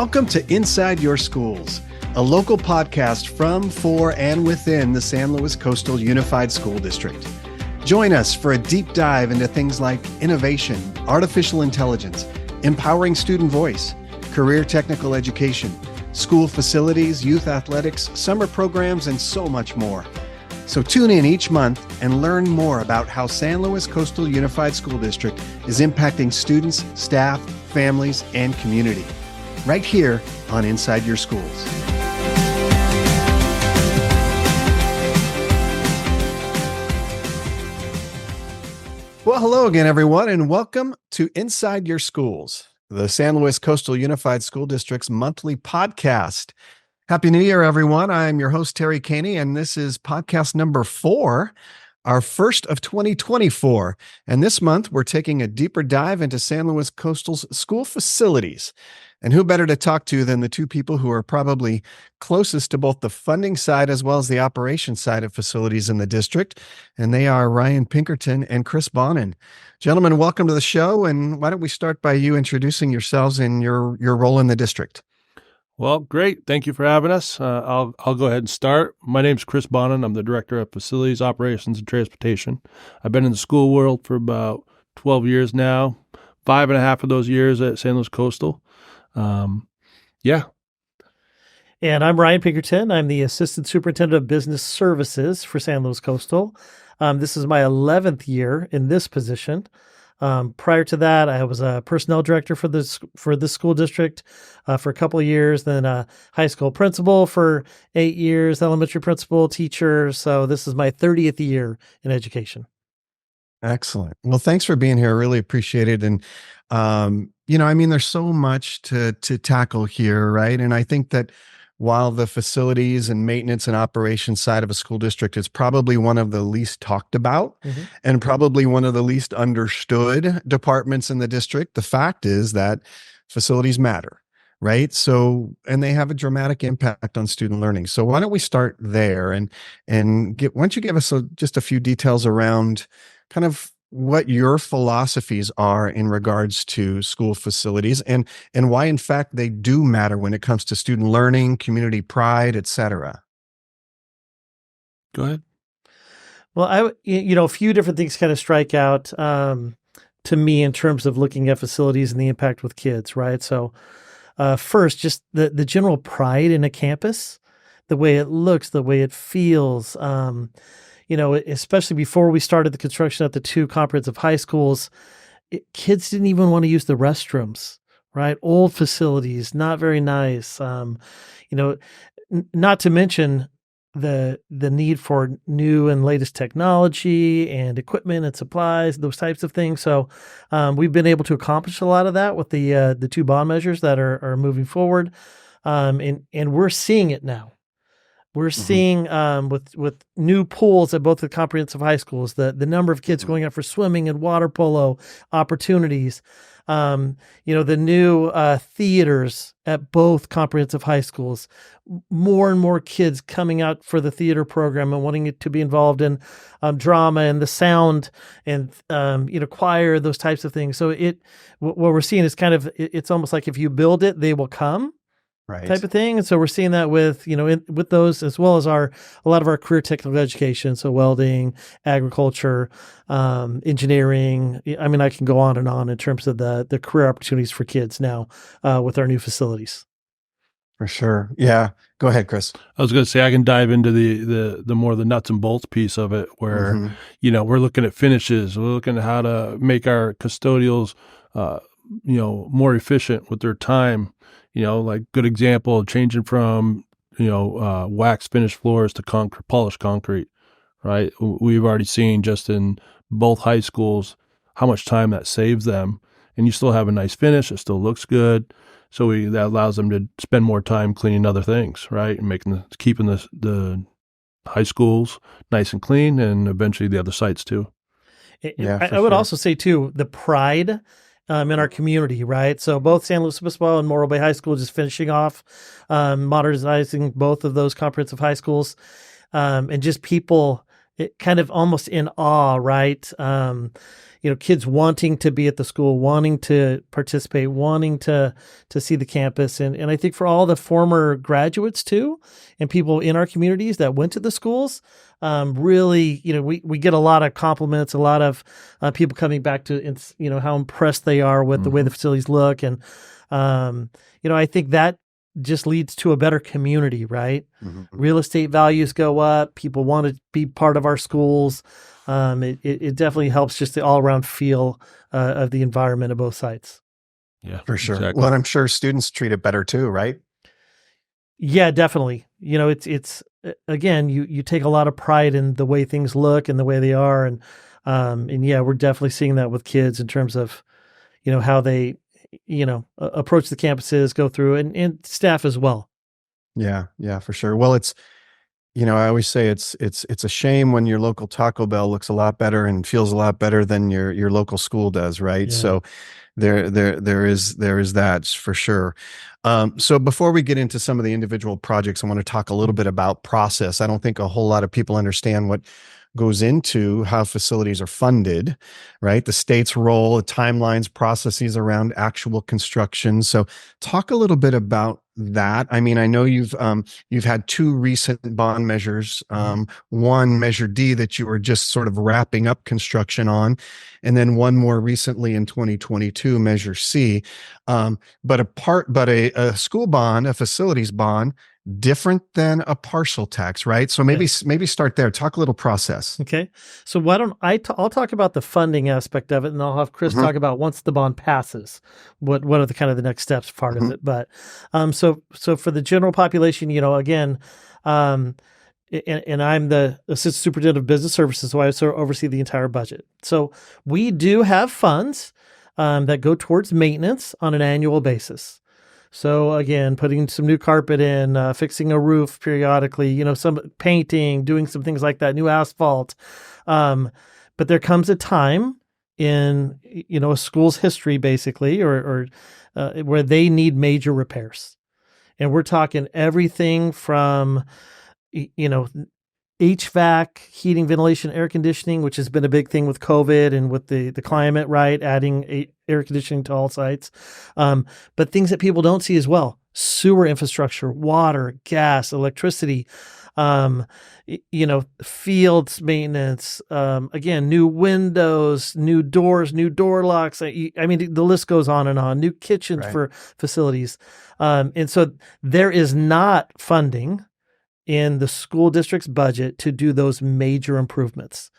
Welcome to Inside Your Schools, a local podcast from, for, and within the San Luis Coastal Unified School District. Join us for a deep dive into things like innovation, artificial intelligence, empowering student voice, career technical education, school facilities, youth athletics, summer programs, and so much more. So tune in each month and learn more about how San Luis Coastal Unified School District is impacting students, staff, families, and community. Right here on Inside Your Schools. Well, hello again, everyone, and welcome to Inside Your Schools, the San Luis Coastal Unified School District's monthly podcast. Happy New Year, everyone. I'm your host, Terry Caney, and this is podcast number 4, our first of 2024. And this month, we're taking a deeper dive into San Luis Coastal's school facilities. And who better to talk to than the two people who are probably closest to both the funding side as well as the operation side of facilities in the district. And they are Ryan Pinkerton and Chris Bonin. Gentlemen, welcome to the show. And why don't we start by you introducing yourselves and your role in the district? Well, great. Thank you for having us. I'll go ahead and start. My name's Chris Bonin. I'm the Director of Facilities, Operations, and Transportation. I've been in the school world for about 12 years now, 5.5 of those years at San Luis Coastal. Yeah. And I'm Ryan Pinkerton. I'm the Assistant Superintendent of Business Services for San Luis Coastal. This is my 11th year in this position. Prior to that, I was a personnel director for this school district for a couple of years, then a high school principal for 8 years, elementary principal, teacher. So this is my 30th year in education. Excellent. Well, thanks for being here. I really appreciate it. And, there's so much to tackle here, right? And I think that while the facilities and maintenance and operations side of a school district is probably one of the least talked about and probably one of the least understood departments in the district, the fact is that facilities matter, right? So, and they have a dramatic impact on student learning. So why don't we start there why don't you give us just a few details around kind of what your philosophies are in regards to school facilities and why, in fact, they do matter when it comes to student learning, community pride, et cetera. Go ahead. Well, a few different things kind of strike out to me in terms of looking at facilities and the impact with kids, right? So first, just the general pride in a campus, the way it looks, the way it feels, especially before we started the construction at the 2 comprehensive high schools, kids didn't even want to use the restrooms, right? Old facilities, not very nice. Not to mention the need for new and latest technology and equipment and supplies, those types of things. So we've been able to accomplish a lot of that with the 2 bond measures that are moving forward. And we're seeing it now. We're seeing with new pools at both the comprehensive high schools, the number of kids going out for swimming and water polo opportunities, the new theaters at both comprehensive high schools, more and more kids coming out for the theater program and wanting it to be involved in drama and the sound and, choir, those types of things. So what we're seeing is kind of, it's almost like if you build it, they will come. Right. Type of thing. And so we're seeing that with those, as well as a lot of our career technical education. So welding, agriculture, engineering. I mean, I can go on and on in terms of the career opportunities for kids now with our new facilities. For sure. Yeah. Go ahead, Chris. I was going to say, I can dive into the more the nuts and bolts piece of it where, we're looking at finishes. We're looking at how to make our custodials, more efficient with their time. Like good example, changing from, wax finished floors to polished concrete, right? We've already seen just in both high schools how much time that saves them. And you still have a nice finish. It still looks good. So that allows them to spend more time cleaning other things, right? And keeping the high schools nice and clean and eventually the other sites too. I would also say too, the pride in our community, right? So both San Luis Obispo and Morro Bay High School just finishing off modernizing both of those comprehensive high schools, and just people kind of almost in awe, right? Kids wanting to be at the school, wanting to participate, wanting to see the campus. And I think for all the former graduates too, and people in our communities that went to the schools, really, we get a lot of compliments, a lot of people coming back to, how impressed they are with the way the facilities look. And, I think that just leads to a better community, right? Real estate values go up. People want to be part of our schools. It definitely helps just the all around feel of the environment of both sites. Yeah, For sure. exactly. Well, and I'm sure students treat it better too, right? Yeah, definitely. It's again, you take a lot of pride in the way things look and the way they are, and yeah, we're definitely seeing that with kids in terms of how they approach the campuses, go through, and staff as well. Yeah, yeah, for sure. Well, I always say it's a shame when your local Taco Bell looks a lot better and feels a lot better than your local school does, right? Yeah. So there is that for sure. So before we get into some of the individual projects, I want to talk a little bit about process. I don't think a whole lot of people understand what goes into how facilities are funded, right? The state's role, the timelines, processes around actual construction. So talk a little bit about that. I mean, I know you've had two recent bond measures, one Measure D that you were just sort of wrapping up construction on, and then one more recently in 2022, Measure C. But a school bond, a facilities bond, different than a partial tax, right? So maybe start there. Talk a little process. Okay. So why don't I'll talk about the funding aspect of it, and I'll have Chris talk about once the bond passes, what are the kind of the next steps part of it. But so for the general population, again, and I'm the assistant superintendent of business services, so I sort of oversee the entire budget. So we do have funds that go towards maintenance on an annual basis. So again, putting some new carpet in, fixing a roof periodically, some painting, doing some things like that, new asphalt. But there comes a time in, a school's history basically, or where they need major repairs. And we're talking everything from, HVAC, heating, ventilation, air conditioning, which has been a big thing with COVID and with the climate, right? Adding air conditioning to all sites. But things that people don't see as well: sewer infrastructure, water, gas, electricity, fields maintenance, again, new windows, new doors, new door locks. I mean, the list goes on and on. New kitchens for facilities. And so there is not funding in the school district's budget to do those major improvements.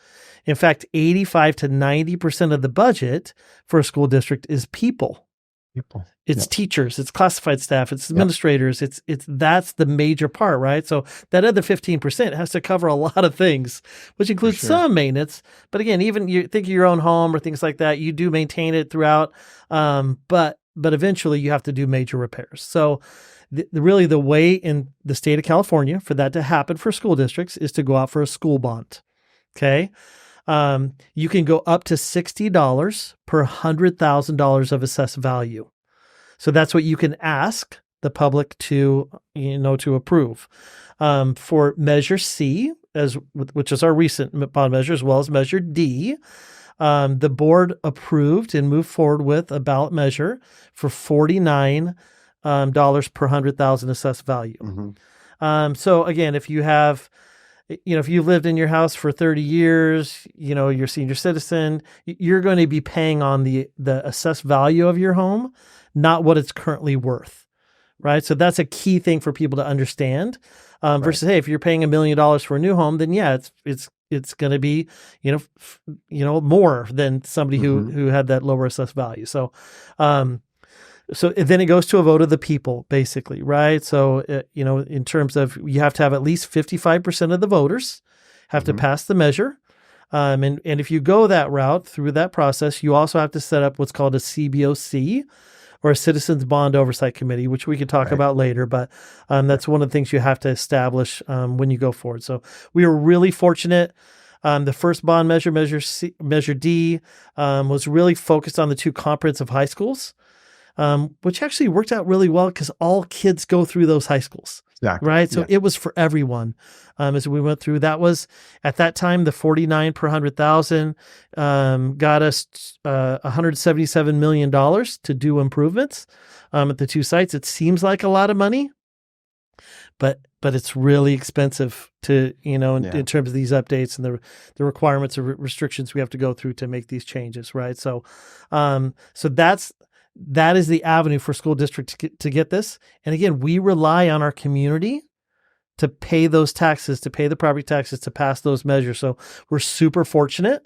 In fact, 85 to 90% of the budget for a school district is people. It's teachers, it's classified staff, it's administrators, it's that's the major part, right? So that other 15% has to cover a lot of things, which includes some maintenance. But again, even you think of your own home or things like that, you do maintain it throughout. But eventually you have to do major repairs. So really the way in the state of California for that to happen for school districts is to go out for a school bond. Okay. You can go up to $60 per $100,000 of assessed value. So that's what you can ask the public to approve. For Measure C, which is our recent bond measure, as well as Measure D, the board approved and moved forward with a ballot measure for $49 per 100,000 assessed value. So again, if you have, if you lived in your house for 30 years, you're a senior citizen, you're going to be paying on the assessed value of your home, not what it's currently worth, right? So that's a key thing for people to understand. Versus, hey, if you're paying $1 million for a new home, then yeah, it's going to be, more than somebody who had that lower assessed value. So, so then it goes to a vote of the people, basically, right? So, in terms of, you have to have at least 55% of the voters have to pass the measure. And if you go that route through that process, you also have to set up what's called a CBOC, or a Citizens Bond Oversight Committee, which we could talk about later. But that's one of the things you have to establish when you go forward. So we were really fortunate. The first bond measure, Measure D, was really focused on the two comprehensive high schools. which actually worked out really well because all kids go through those high schools. Exactly. Right. So Yeah. it was for everyone. As we went through, that was at that time, the 49 per 100,000 got us $177 million to do improvements at the two sites. It seems like a lot of money, but it's really expensive to, in terms of these updates and the requirements or restrictions we have to go through to make these changes. Right. So, that is the avenue for school district to get this. And again, we rely on our community to pay those taxes, to pay the property taxes, to pass those measures. So we're super fortunate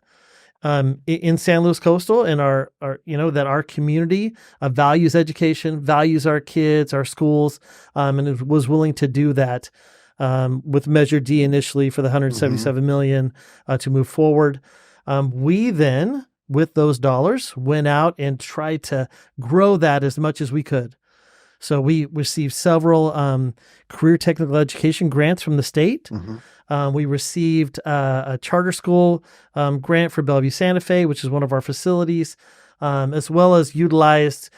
in San Luis Coastal and our that our community values education, values our kids, our schools, and it was willing to do that with Measure D initially for the $177 million to move forward. We then, with those dollars, went out and tried to grow that as much as we could. So we received several career technical education grants from the state. We received a charter school grant for Bellevue Santa Fe, which is one of our facilities, as well as utilized,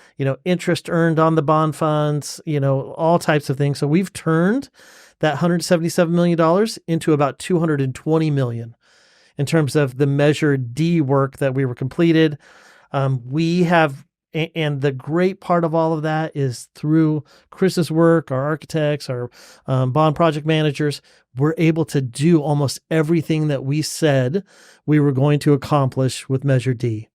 interest earned on the bond funds, all types of things. So we've turned that $177 million into about $220 million. In terms of the Measure D work that we were completed. We have, and the great part of all of that is through Chris's work, our architects, our bond project managers, we're able to do almost everything that we said we were going to accomplish with Measure D.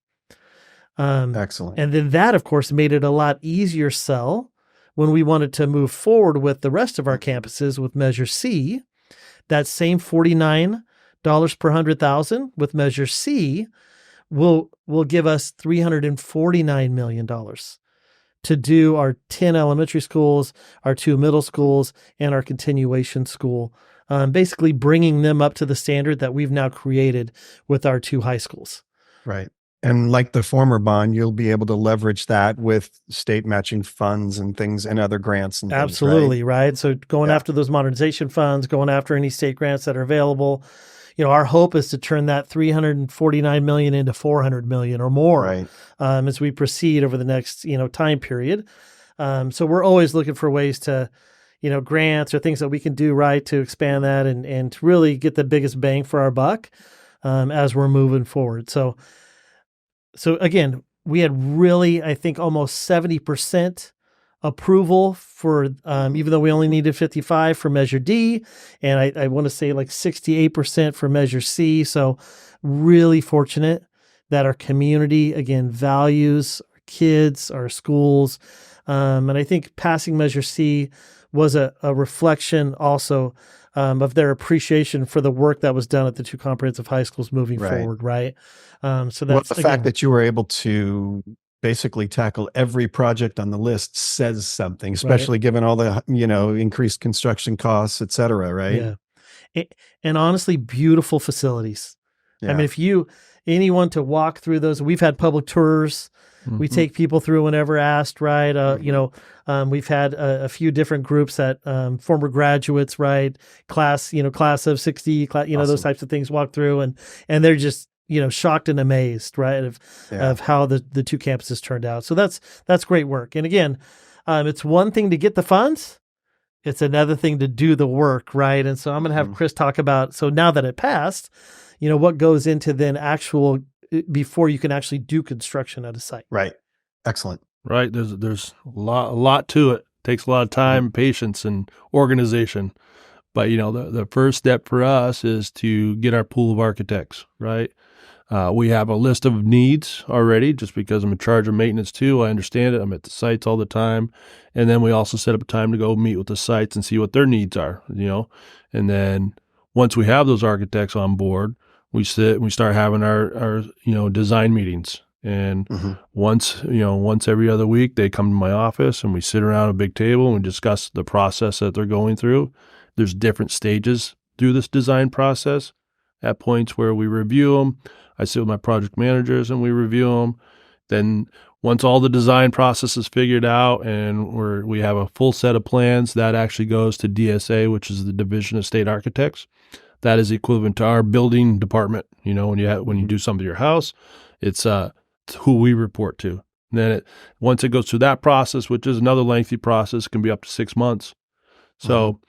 Excellent. And then that, of course, made it a lot easier sell when we wanted to move forward with the rest of our campuses with Measure C. That same $49 per 100,000 with Measure C will give us $349 million to do our 10 elementary schools, our 2 middle schools, and our continuation school, basically bringing them up to the standard that we've now created with our 2 high schools. Right. And like the former bond, you'll be able to leverage that with state matching funds and things and other grants and Absolutely, things, right? So going after those modernization funds, going after any state grants that are available. Our hope is to turn that $349 million into $400 million or more as we proceed over the next, time period. So we're always looking for ways to, grants or things that we can do to expand that and to really get the biggest bang for our buck as we're moving forward. So again, we had really, I think, almost 70% approval for, even though we only needed 55 for Measure D, and I want to say like 68% for Measure C. So really fortunate that our community, again, values our kids, our schools. And I think passing Measure C was a reflection also of their appreciation for the work that was done at the 2 comprehensive high schools moving forward, right? So that's the fact that you were able to basically tackle every project on the list says something, especially given all the, increased construction costs, et cetera, right? Yeah. And honestly, beautiful facilities. Yeah. I mean, anyone to walk through those, we've had public tours. We take people through whenever asked, right? We've had a few different groups that former graduates, right? Class of 60, awesome. Those types of things walk through and they're just, shocked and amazed, right? Of how the 2 campuses turned out. So that's great work. And again, it's one thing to get the funds. It's another thing to do the work, right? And so I'm going to have Chris talk about, so now that it passed, what goes into then before you can actually do construction at a site. Right. Excellent. Right. There's a lot to it. Takes a lot of time, patience, and organization. But, the first step for us is to get our pool of architects, right? We have a list of needs already just because I'm in charge of maintenance too. I understand it. I'm at the sites all the time. And then we also set up a time to go meet with the sites and see what their needs are, And then once we have those architects on board, we sit and we start having our design meetings. And once every other week, they come to my office and we sit around a big table and we discuss the process that they're going through. There's different stages through this design process. At points where we review them, I sit with my project managers and we review them. Then once all the design process is figured out and we have a full set of plans, that actually goes to DSA, which is the Division of State Architects. That is equivalent to our building department. When you do something to your house, it's who we report to. And then once it goes through that process, which is another lengthy process, can be up to 6 months. So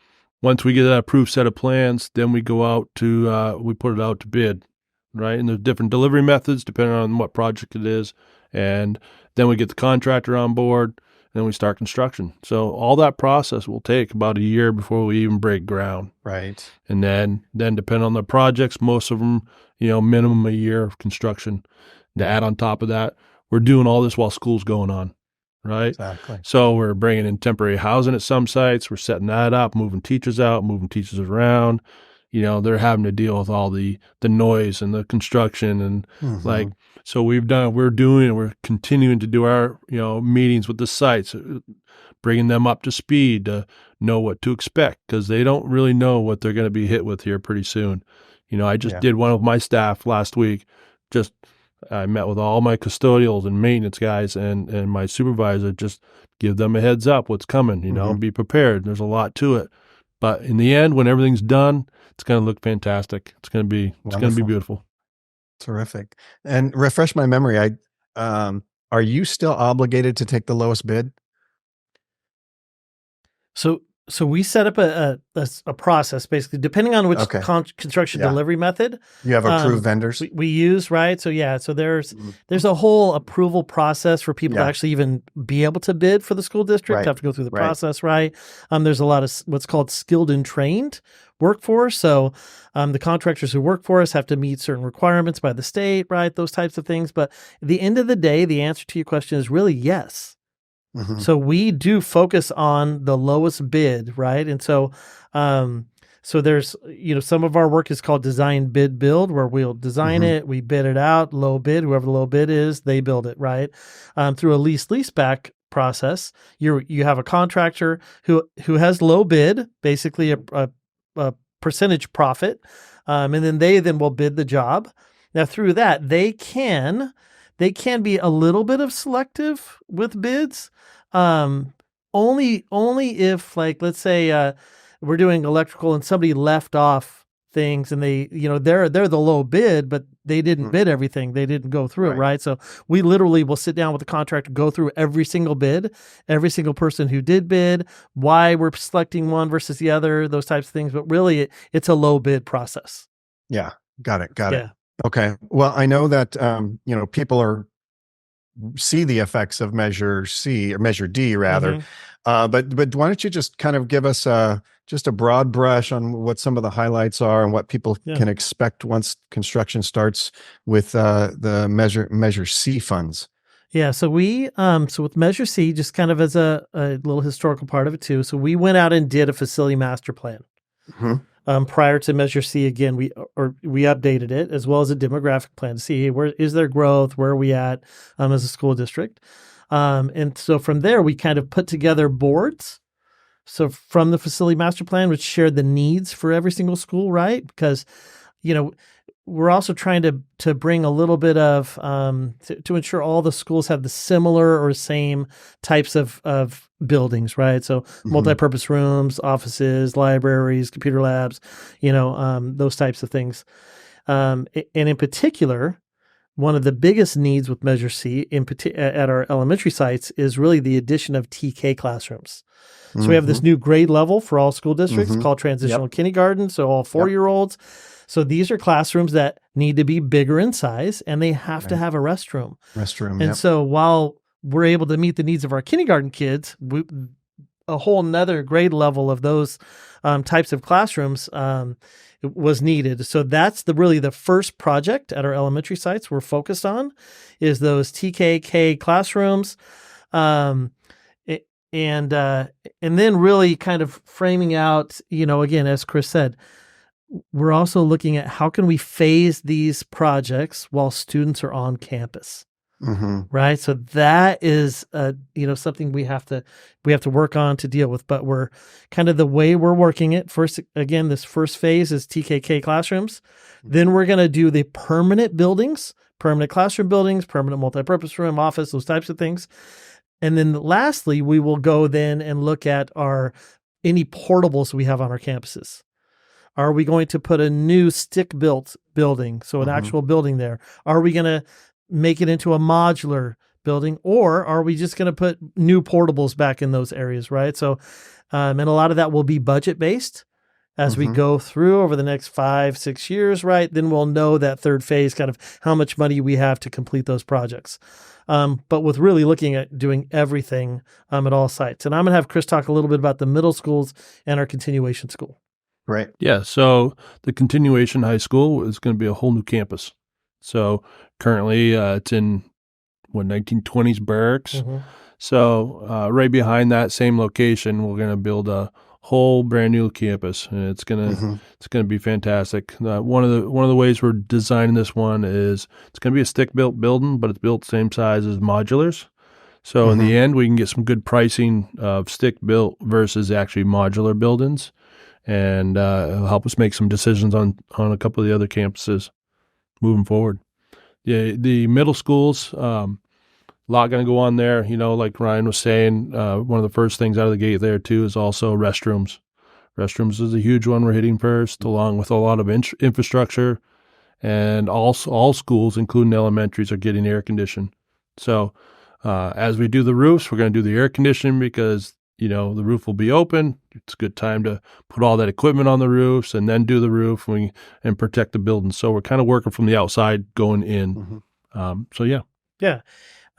once we get that approved set of plans, then we go out to, we put it out to bid, right? And there's different delivery methods depending on what project it is. And then we get the contractor on board, and then we start construction. So all that process will take about a year before we even break ground. Right. And then depending on the projects, most of them, minimum a year of construction. To add on top of that, we're doing all this while school's going on, right? Exactly. So we're bringing in temporary housing at some sites. We're setting that up, moving teachers out, moving teachers around. They're having to deal with all the noise and the construction and so we're continuing to do our, meetings with the sites, bringing them up to speed to know what to expect, because they don't really know what they're going to be hit with here pretty soon. I just did one of my staff last week. I met with all my custodials and maintenance guys and my supervisor, just give them a heads up what's coming, be prepared. There's a lot to it. But in the end, when everything's done, it's going to look fantastic. It's going to be beautiful. Terrific. And refresh my memory. Are you still obligated to take the lowest bid? So we set up a process, basically, depending on which construction delivery method. You have approved vendors? We use, right? So so there's a whole approval process for people to actually even be able to bid for the school district, have to go through the process, right? There's a lot of what's called skilled and trained workforce. So the contractors who work for us have to meet certain requirements by the state, right? Those types of things. But at the end of the day, the answer to your question is really yes. So we do focus on the lowest bid, right? And so there's, some of our work is called design, bid, build, where we'll design it, we bid it out, low bid, whoever the low bid is, they build it, right? Through a lease-back process, you have a contractor who has low bid, basically a percentage profit, and then they will bid the job. Now through that, they can be a little bit of selective with bids, only if, like, let's say we're doing electrical and somebody left off things and they, they're the low bid, but they didn't bid everything. They didn't go through it, right? So we literally will sit down with the contractor, go through every single bid, every single person who did bid, why we're selecting one versus the other, those types of things. But really, it's a low bid process. Yeah, got it. Okay. Well, I know that people see the effects of Measure C, or Measure D rather, but why don't you just kind of give us just a broad brush on what some of the highlights are and what people can expect once construction starts with the Measure C funds? Yeah, so we so with Measure C, just kind of as a little historical part of it too. So we went out and did a facility master plan. Prior to Measure C, again, we updated it, as well as a demographic plan to see, hey, where is there growth, where are we at as a school district, and so from there we kind of put together boards. So from the facility master plan, which shared the needs for every single school, right? Because we're also trying to bring a little bit of to ensure all the schools have the similar or same types of buildings, right? So multi-purpose rooms, offices, libraries, computer labs, those types of things. And in particular, one of the biggest needs with Measure C at our elementary sites is really the addition of TK classrooms. So we have this new grade level for all school districts called transitional kindergarten, so all 4-year-olds. So these are classrooms that need to be bigger in size, and they have to have a restroom. And so while we're able to meet the needs of our kindergarten kids, a whole nother grade level of those types of classrooms was needed. So that's really the first project at our elementary sites we're focused on, is those TKK classrooms. And then really kind of framing out, again, as Chris said, we're also looking at how can we phase these projects while students are on campus, right? So that is, something we have to work on to deal with. But we're kind of the way we're working it. First, again, this first phase is TKK classrooms. Then we're going to do the permanent buildings, permanent classroom buildings, permanent multipurpose room, office, those types of things. And then lastly, we will go then and look at any portables we have on our campuses. Are we going to put a new stick-built building, so an actual building there? Are we going to make it into a modular building, or are we just going to put new portables back in those areas, right? So, and a lot of that will be budget based as we go through over the next 5-6 years, right? Then we'll know that third phase, kind of how much money we have to complete those projects. But with really looking at doing everything at all sites. And I'm going to have Chris talk a little bit about the middle schools and our continuation school. Right. Yeah. So the continuation high school is going to be a whole new campus. So currently it's in 1920s barracks. So right behind that same location, we're going to build a whole brand new campus, and it's gonna be fantastic. One of the ways we're designing this one is it's gonna be a stick built building, but it's built same size as modulars. So in the end, we can get some good pricing of stick built versus actually modular buildings, and it'll help us make some decisions on a couple of the other campuses moving forward. The middle schools, a lot going to go on there. Like Ryan was saying, one of the first things out of the gate there too is also restrooms. Restrooms is a huge one we're hitting first, along with a lot of infrastructure, and all schools, including elementaries, are getting air conditioned. So as we do the roofs, we're going to do the air conditioning because the roof will be open. It's a good time to put all that equipment on the roofs and then do the roof and protect the building. So we're kind of working from the outside going in. So yeah. Yeah.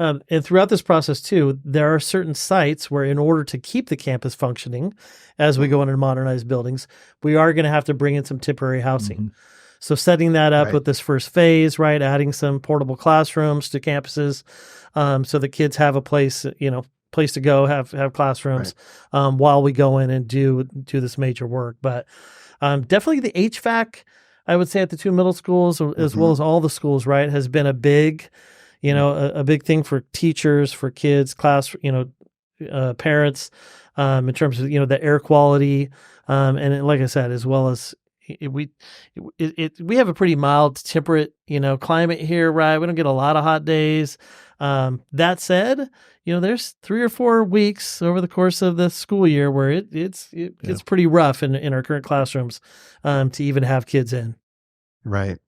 And throughout this process too, there are certain sites where in order to keep the campus functioning as we go into modernized buildings, we are going to have to bring in some temporary housing. So setting that up with this first phase, right? Adding some portable classrooms to campuses, so the kids have a place, place to go, have classrooms, while we go in and do this major work. But definitely the HVAC, I would say at the two middle schools, as well as all the schools, right, has been a big, a big thing for teachers, for kids, class, parents, in terms of, the air quality. And like I said, as well as we have a pretty mild temperate, climate here, right? We don't get a lot of hot days. That said, there's 3 or 4 weeks over the course of the school year where it gets pretty rough in our current classrooms, to even have kids in. Right.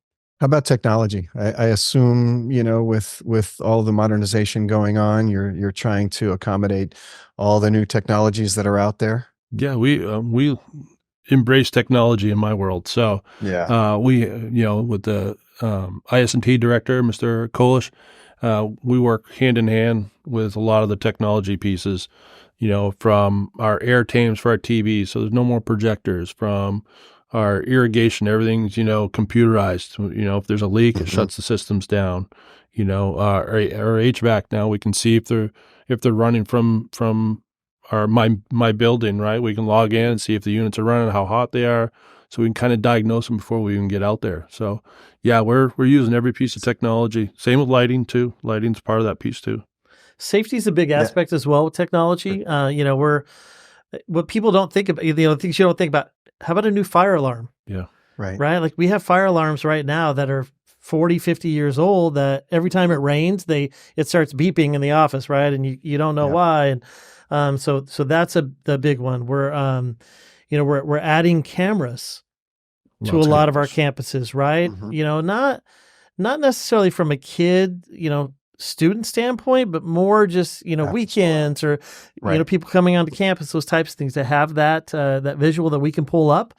How about technology? I assume, with all the modernization going on, you're trying to accommodate all the new technologies that are out there. Yeah, we embrace technology in my world. So we, with the IS&T director, Mr. Kolish, we work hand in hand with a lot of the technology pieces, from our air tames for our TVs. So there's no more projectors. From our irrigation, everything's, computerized. If there's a leak, it shuts the systems down. Our HVAC now, we can see if they're running from my building, right? We can log in and see if the units are running, how hot they are, so we can kind of diagnose them before we even get out there. So yeah, we're using every piece of technology. Same with lighting too. Lighting's part of that piece too. Safety is a big aspect as well with technology. What people don't think about, things you don't think about. How about a new fire alarm? Yeah. Right. Like we have fire alarms right now that are 40, 50 years old that every time it rains, it starts beeping in the office. Right. And you don't know why. And so that's the big one. We're adding cameras to a lot of our campuses. Right. Not necessarily from a kid, student standpoint, but more just, weekends or, people coming onto campus, those types of things, to have that visual that we can pull up.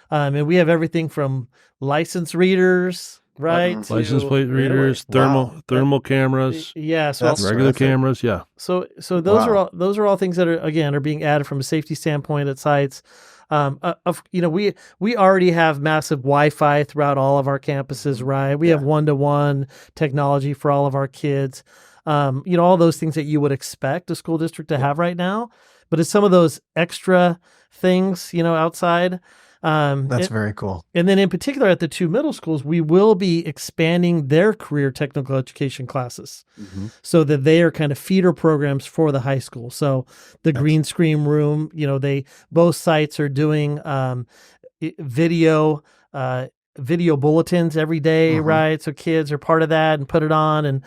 And we have everything from license readers, right? License plate readers, thermal cameras. Yeah. So regular cameras. Yeah. So those are all things that are being added from a safety standpoint at sites. We already have massive Wi-Fi throughout all of our campuses, right? We have one-to-one technology for all of our kids. All those things that you would expect a school district to have right now, but it's some of those extra things, outside. That's very cool. And then in particular at the two middle schools, we will be expanding their career technical education classes so that they are kind of feeder programs for the high school. So the green screen room, both sites are doing video bulletins every day, right? So kids are part of that and put it on, and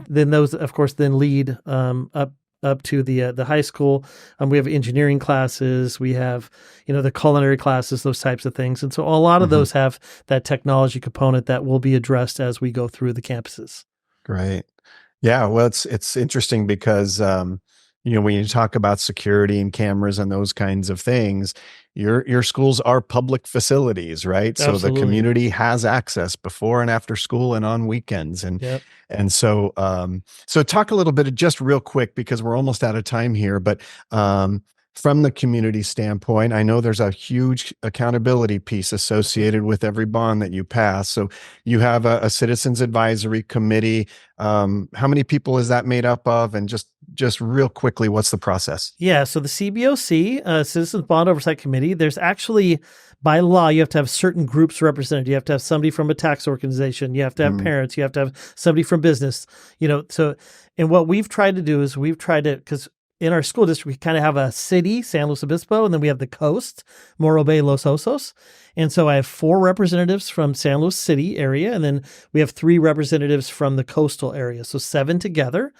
then those, of course, then lead up to the high school. We have engineering classes, we have, the culinary classes, those types of things. And so a lot of those have that technology component that will be addressed as we go through the campuses. Great. Yeah, well, it's interesting because when you talk about security and cameras and those kinds of things, your schools are public facilities, right? So the Absolutely. community has access before and after school and on weekends, Yep. and so talk a little bit just real quick because we're almost out of time here, but um, from the community standpoint, I know there's a huge accountability piece associated with every bond that you pass. So you have a citizens advisory committee. How many people is that made up of? And just real quickly, what's the process? Yeah, so the CBOC, Citizens Bond Oversight Committee, there's actually, by law, you have to have certain groups represented. You have to have somebody from a tax organization. You have to have Mm, parents. You have to have somebody from business. So, and what we've tried to do is because in our school district, we kind of have a city, San Luis Obispo, and then we have the coast, Morro Bay, Los Osos. And so I have 4 representatives from San Luis City area, and then we have 3 representatives from the coastal area. So 7 together.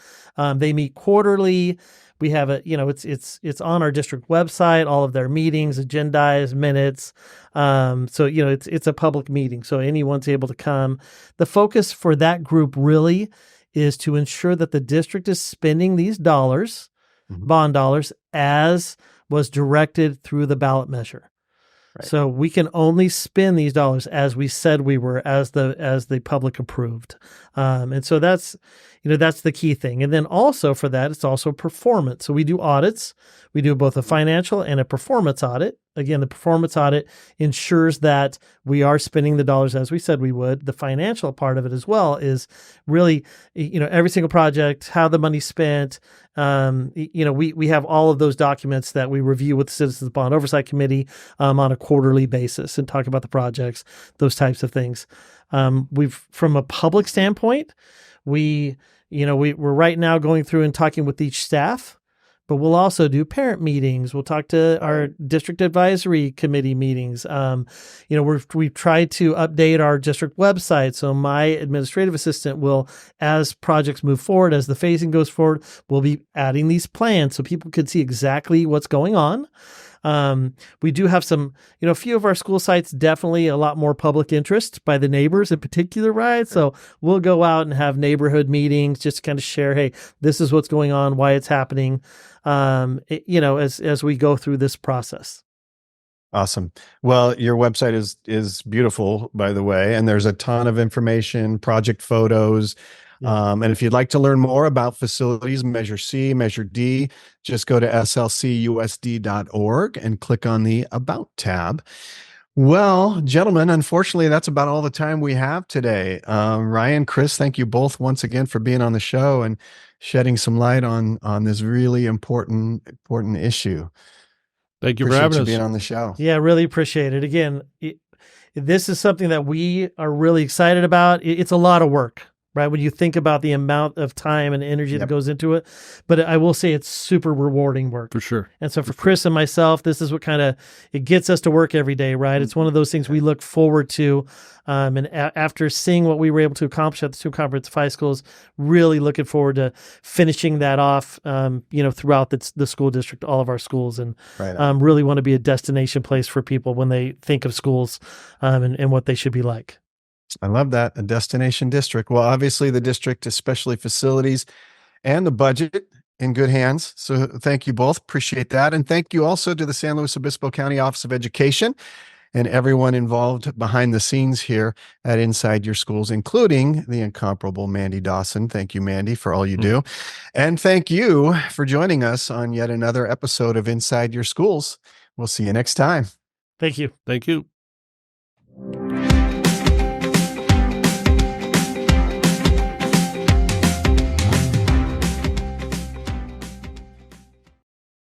They meet quarterly. We have it's on our district website, all of their meetings, agendas, minutes. So it's a public meeting, so anyone's able to come. The focus for that group really is to ensure that the district is spending these dollars, mhm, bond dollars, as was directed through the ballot measure. right. So we can only spend these dollars as we said we were, as the public approved, and so that's the key thing. And then also for that, it's also performance. So we do audits. We do both a financial and a performance audit. Again, the performance audit ensures that we are spending the dollars as we said we would. The financial part of it as well is really, every single project, how the money's spent. We have all of those documents that we review with the Citizens Bond Oversight Committee on a quarterly basis and talk about the projects, those types of things. From a public standpoint, we're right now going through and talking with each staff, but we'll also do parent meetings. We'll talk to our district advisory committee meetings. We've tried to update our district website. So my administrative assistant will, as projects move forward, as the phasing goes forward, we'll be adding these plans so people can see exactly what's going on. We do have some, a few of our school sites, definitely a lot more public interest by the neighbors in particular, right? So we'll go out and have neighborhood meetings just to kind of share, hey, this is what's going on, why it's happening, as we go through this process. Awesome. Well, your website is beautiful, by the way, and there's a ton of information, project photos. Yeah. And if you'd like to learn more about facilities, Measure C, Measure D, just go to slcusd.org and click on the About tab. Well, gentlemen, unfortunately, that's about all the time we have today. Ryan, Chris, thank you both once again for being on the show and shedding some light on this really important issue. Thank you for Appreciate having you us. being on the show. Yeah, really appreciate it. Again, this is something that we are really excited about. It's a lot of work, right? When you think about the amount of time and energy that Yep. goes into it. But I will say it's super rewarding work. For sure. And so for Chris and myself, this is what it gets us to work every day, right? It's one of those things we look forward to. After seeing what we were able to accomplish at the 2 comprehensive high schools, really looking forward to finishing that off, throughout the school district, all of our schools, and Right. really want to be a destination place for people when they think of schools, and what they should be like. I love that. A destination district. Well, obviously the district, especially facilities and the budget, in good hands. So thank you both. Appreciate that. And thank you also to the San Luis Obispo County Office of Education and everyone involved behind the scenes here at Inside Your Schools, including the incomparable Mandy Dawson. Thank you, Mandy, for all you do. And thank you for joining us on yet another episode of Inside Your Schools. We'll see you next time. Thank you. Thank you.